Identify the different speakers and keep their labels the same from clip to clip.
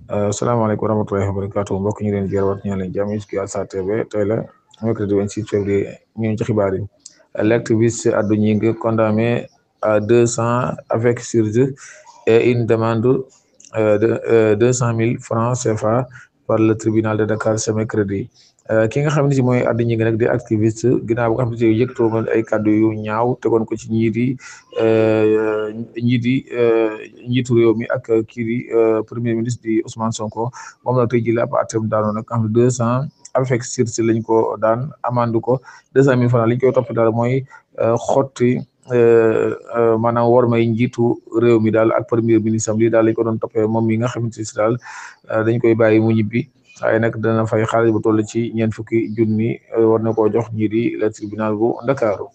Speaker 1: Asalaamaaleykum wa rahmatullahi wa barakatuh mbokk ñu leen jërëwat ñu leen jàmm ci Alsa TV tey la mercredi 26 février ñu ci xibaar yi. L'activiste Adou Gningue condamné à 200 avec sursis et une demande de 200 000 francs CFA par le tribunal de Dakar ce mercredi. Ki nga xam ne si mooy Adou Gningue nag di activiste ginnaaw bu nga xam ne si yëkkatoo ay kàddu yu ñaaw tegoon ko ci njiitu réew mi ak kii di premier ministre di Ousmane Sonko moom nag tey jii la ab atem daanoon nag am 200 avec sursis lañ ko daan amande ko 200 000 francs liñ koy topp daal mooy xotti maanaam war may njiitu réew mi daal ak premier ministre am lii daal lañ ko doon toppee moom mi nga xamante si daal dañ koy bàyyi mu ñibbi waaye nag dana fay xaalis bu toll ci ñeent fukki junni war na koo jox ñii di le tribunal bu Ndakaaru.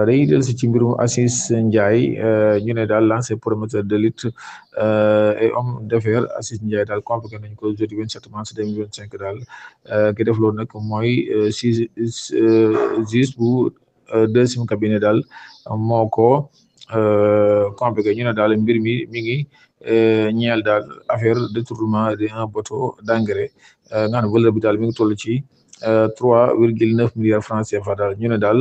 Speaker 1: dañuy dellu si ci mbirum Assis Ndiaye ñu ne daal l'ancien promoteur de lutte et homme d'affaires Assis Ndiaye daal convoqué nañ ko jeudi 27 mars 2025 daal ki def loolu nag mooy juge bu deuxième cabinet daal moo ko convoqué ñu ne daal mbir mi ngi ñeel daal affaire détournement d'un bateau d'engrais nga xam ne valeur bi daal mi ngi toll ci 3,9 milliards francs CFA daal ñu ne daal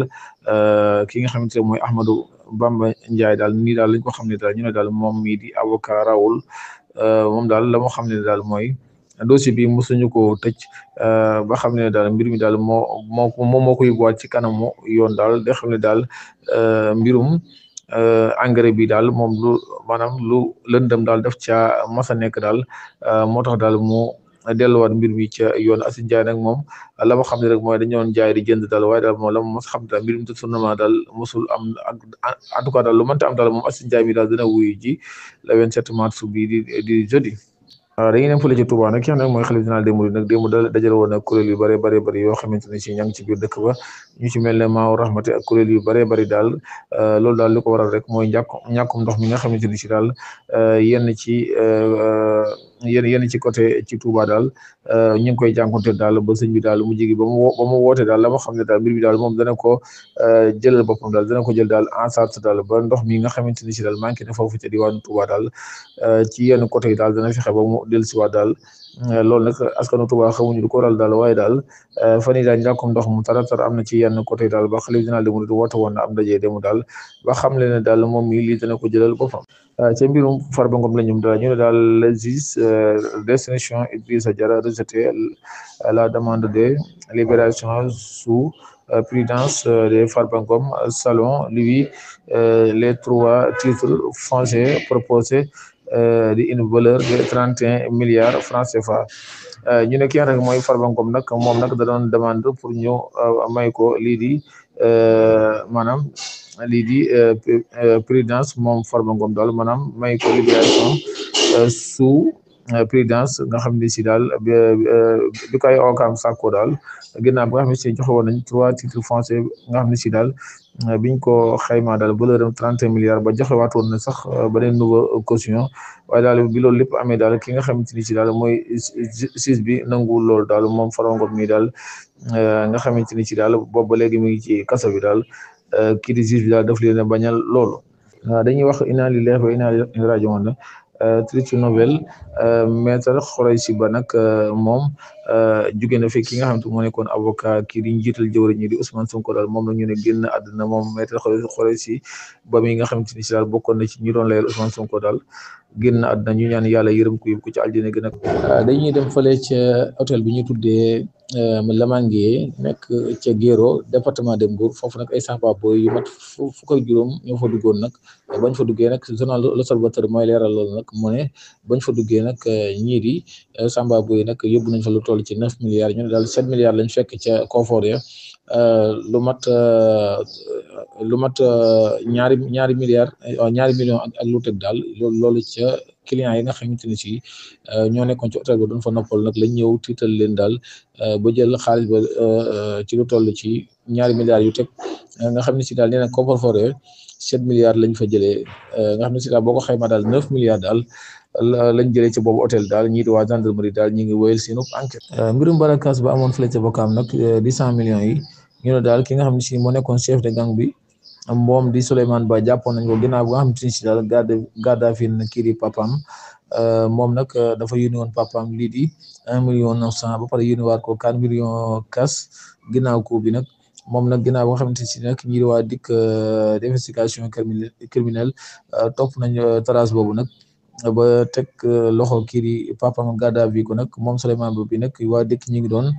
Speaker 1: ki nga xamante ne mooy Ahmadou Bamba Ndiaye daal nii daal lañ ko xam ne daal ñu ne daal moom mii di avocat Raoul moom daal la moo xam ne daal mooy dossier bi mosuñu ko tëj ba xam ne daal mbir mi daal moo ko yóbbuwaat ci kanamu yoon daal de xam ne daal mbirum engrais bi daal moom lu lëndëm daal def ca masa nekk daal moo tax daal mu delluwaat mbir mi ca yoon. Assis Ndiaye nag moom la ma xam ne rek mooy dañu doon jaay di jënd daal waaye daal moom la ma mos xam daal mbirum détournement daal mosul am en tout cas daal lu mënta am daal moom Assis Ndiaye mi daal dina wuyu ji le 27 mars bi di jeudi. dañuy dem fële ci Touba nag ki xam ne mooy xalifa général des mourides nag démb dajale woon nag kuréel yu bëri yoo xamante ne si ña ngi ci biir dëkk ba ñu ci mel ne Maaw Rahmati ak kuréel yu bëri daal loolu daal li ko waral rek mooy ñàkkum ndox mi nga xamante ni si daal yenn ci côté ci Touba daal ñu ngi koy jànkuwante daal ba sëñ bi daal mu jigi ba mu woote daal la ma xam ne daal mbir bi daal moom dana ko jëlal boppam daal dana ko jël daal en charge daal ba ndox mi nga xamante ni si daal manqué na foofu ca diwaanu Touba daal ci yenn côté yi daal dana fexe ba mu dellusiwaat daal loolu nag askanu Touba xamuñu du ko waral daal waaye daal fan yii daal ñàkkum ndox mu tar am na ci yenn côté daal ba xalifa général des mourides woote woon na am ndaje demu daal ba xam le ne daal moom mii lii dana ko jëlal boppam. ca mbirum Farba Ngom la ñum daal ñu ne daal le juge d'instruction Idrissa Diarra rejeté la demande de libération sous prudence de Farba Ngom selon lui les 3 titres fonciers proposés d'une valeur de 31 milliards francs CFA. ñu ne ki rek mooy Farba Ngom nag moom nag da doon demande pour ñu may ko lii di maanaam lii di prudence moom Farba Ngom daal maanaam may ko libération sous prudence nga xam ne si daal bi koy okaam sàkko daal ginnaaw bi nga xam ne si joxe woon nañ 3 titres fonciers nga xam ne si daal biñ ko xaymaa daal valeur am 31 milliards ba joxe waatoon na sax beneen nouveau caution waaye daal bi loolu lépp amee daal ki nga xamante ni si daal mooy juge bi nanguwul loolu daal moom Farba Ngom mi daal nga xamante ni si daal boobu ba léegi mi ngi ci kaso bi daal kii di juge bi daal daf leen a bañal loolu. dañuy wax inna lillahi wa inna ilayhi raji'un triste nouvelle maître Khoureychi Ba nag moom jóge na fi ki nga xamante moo nekkoon avocat kii di njiital jëwriñ ñi di Ousmane Sonko daal moom la ñu ne génn àdduna moom maître Khoureychi Ba mi nga xamante ni si daal bokkoon na ci ñi doon layal Ousmane Sonko daal génn àdduna ñu ñaan yàlla yërëm ko yóbbu ko ci aljana gën a. dañuy dem fële ca hôtel bi ñu tuddee Lamangué nekk ca Guéro département de Mbour foofu nag ay samba boy yu mat fukk ak juróom ñoo fa duggoon nag bañ fa duggee nag journal L'Observateur mooy leeral loolu nag mu ne bañ fa duggee nag ñii di samba boy nag yóbbu nañ fa lu toll ci 9 milliards ñu ne daal 7 milliards lañ fekk ca coffre ya lu mat ñaari milliards ñaari millions ak lu teg daal loolu ca clients yi nga xamante ne si ñoo nekkoon ci hôtel ba doon fa noppal nag lañ ñëw tiital leen daal ba jël xaalis ba ci lu toll ci ñaari milliards yu teg nga xam ne si daal nee na coffre-fort 7 milliards lañ fa jëlee nga xam ne si daal boo ko xaymaa daal 9 milliards daal lañ jëlee ci boobu hôtel daal ñii di waa gendarmerie daal ñi ngi wéyal seenu enquête. mbirum barakaas ba amoon fële ca Bokam nag di 100 millions yi ñu ne daal ki nga xam ne si moo nekkoon chef de gang bi moom di Souleymane Ba jàppoon nañ ko ginnaaw bi nga xamante ni si daal garde à vue na kii di papam moom nag dafa yónni woon papam lii di 1,9 million ba pare yónni waat ko 4 millions kas ginnaaw ko bi nag moom nag ginnaaw bi nga xamante ni si nag ñi di waa dikk d'investigation criminelle topp nañ trace boobu nag ba teg loxo kii di papam garde à vue ko nag moom Souleymane Ba bi nag waa dëkk ñi ngi doon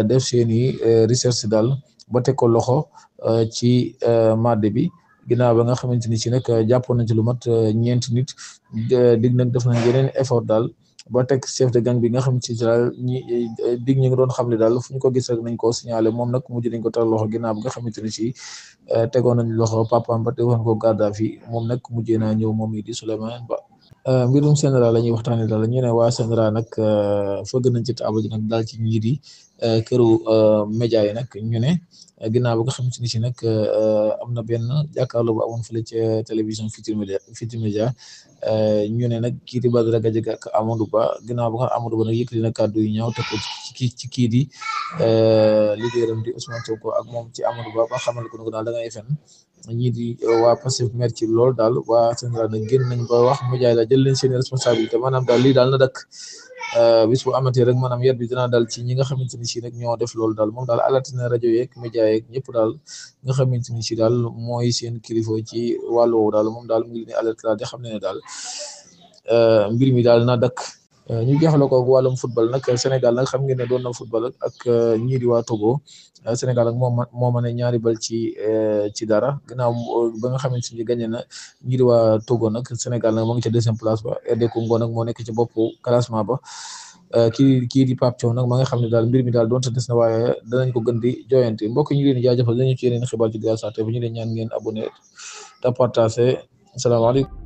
Speaker 1: def seeni recherche daal ba teg ko loxo ci mardi bi ginnaaw ba nga xamante ni si nag jàppoon nañ ci lu mat ñeenti nit dig nag def nañ yeneen effort daal ba teg chef de gang bi nga xamante ni daal dig ñu ngi doon xam ne daal fu ñu ko gis rek nañ koo signalé moom nag mujj nañ ko teg loxo ginnaaw ba nga xamante ni si tegoon nañ loxo papaam ba tegoon ko garde à vue moom nag mujjee naa ñëw moom yi di Souleymane Ba. mbirum Sénégal la ñuy waxtaanee daal ñu ne waa Sénégal nag fëgg nañ ci taabal ji nag daal ci ñii di këru média yi nag ñu ne ginnaaw ba nga xamante ni si nag am na benn jàkkaarloo bu amoon fële ca télévision Futurs Médias ñu ne nag kii di Badara Gadiaga ak Amadou Ba ginnaaw ba nga Amadou Ba nag yëkkati na kàddu yu ñaaw te ko ci kii di liggéeyam di Ousmane Sonko ak moom ci Amadou Ba ba xamal ko ne ko daal da ngay fen ñii di waa Pastef mer ci lool daal waa Sénégal nag génn nañ ba wax média la jël leen seen responsabilité maanaam daal lii daal na dakk bis bu amatee rek maanaam yar bi dinaa dal ci ñi nga xamante ni si rek ñoo def loolu daal moom daal alerte na rajo yeeg média yeeg ñëpp daal nga xamante ni si daal mooy seen kilifa ci wàllu woowu daal moom daal mu ngi leen di alerte daal di xam ne daal mbir mi daal na dakk ñu jeexale ko wàllum football nag Sénégal nag xam ngeen ne doon na football ak ñii di waa Togo Sénégal nag moo mën a ñaari bal ci dara gannaaw ba nga xamante ni gagné na ñii di waa Togo nag Sénégal nag moo ngi ca deuxième place ba RD Congo nag moo nekk ci boppu classement ba kii di Pape Thiaw nag ma nga xam ne daal mbir mi daal doonte des na waaye danañ ko gën di joyante mbokk ñu leen di jaajëfal lañu ci yeneen xibaar ci Diassigui TV ñu leen ñaan ngeen abonné te partagé salaamaaleykum